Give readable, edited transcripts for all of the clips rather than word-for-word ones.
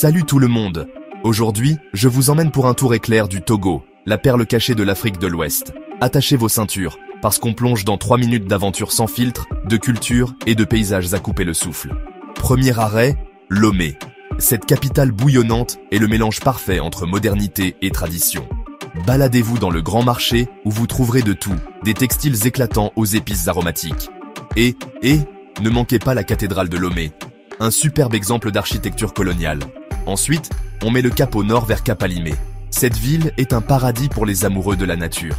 Salut tout le monde! Aujourd'hui, je vous emmène pour un tour éclair du Togo, la perle cachée de l'Afrique de l'Ouest. Attachez vos ceintures, parce qu'on plonge dans 3 minutes d'aventure sans filtre, de culture et de paysages à couper le souffle. Premier arrêt, Lomé. Cette capitale bouillonnante est le mélange parfait entre modernité et tradition. Baladez-vous dans le grand marché où vous trouverez de tout, des textiles éclatants aux épices aromatiques. Et, ne manquez pas la cathédrale de Lomé, un superbe exemple d'architecture coloniale. Ensuite, on met le cap au nord vers Kapalimé. Cette ville est un paradis pour les amoureux de la nature.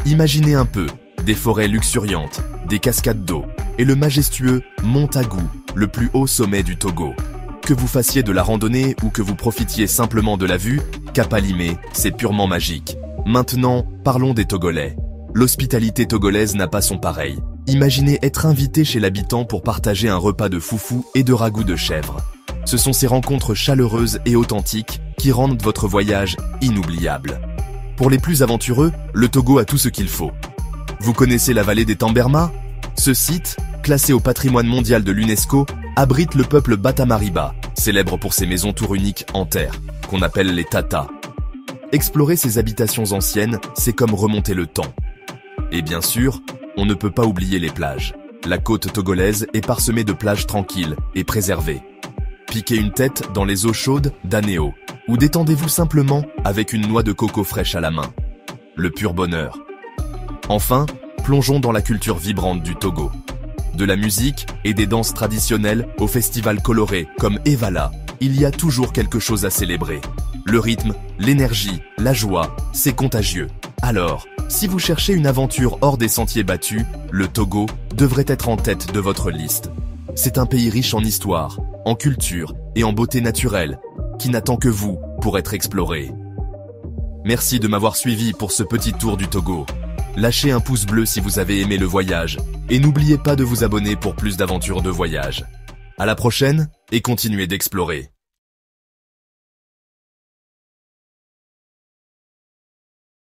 Imaginez un peu, des forêts luxuriantes, des cascades d'eau, et le majestueux Mont Agou, le plus haut sommet du Togo. Que vous fassiez de la randonnée ou que vous profitiez simplement de la vue, Kapalimé, c'est purement magique. Maintenant, parlons des Togolais. L'hospitalité togolaise n'a pas son pareil. Imaginez être invité chez l'habitant pour partager un repas de foufou et de ragoût de chèvre. Ce sont ces rencontres chaleureuses et authentiques qui rendent votre voyage inoubliable. Pour les plus aventureux, le Togo a tout ce qu'il faut. Vous connaissez la vallée des Tamberma? Ce site, classé au patrimoine mondial de l'UNESCO, abrite le peuple Batamariba, célèbre pour ses maisons tours uniques en terre, qu'on appelle les Tata. Explorer ces habitations anciennes, c'est comme remonter le temps. Et bien sûr, on ne peut pas oublier les plages. La côte togolaise est parsemée de plages tranquilles et préservées. Piquez une tête dans les eaux chaudes d'Anéo, ou détendez-vous simplement avec une noix de coco fraîche à la main. Le pur bonheur. Enfin, plongeons dans la culture vibrante du Togo. De la musique et des danses traditionnelles aux festivals colorés comme Evala, il y a toujours quelque chose à célébrer. Le rythme, l'énergie, la joie, c'est contagieux. Alors, si vous cherchez une aventure hors des sentiers battus, le Togo devrait être en tête de votre liste. C'est un pays riche en histoire, en culture et en beauté naturelle, qui n'attend que vous pour être exploré. Merci de m'avoir suivi pour ce petit tour du Togo. Lâchez un pouce bleu si vous avez aimé le voyage, et n'oubliez pas de vous abonner pour plus d'aventures de voyage. À la prochaine, et continuez d'explorer.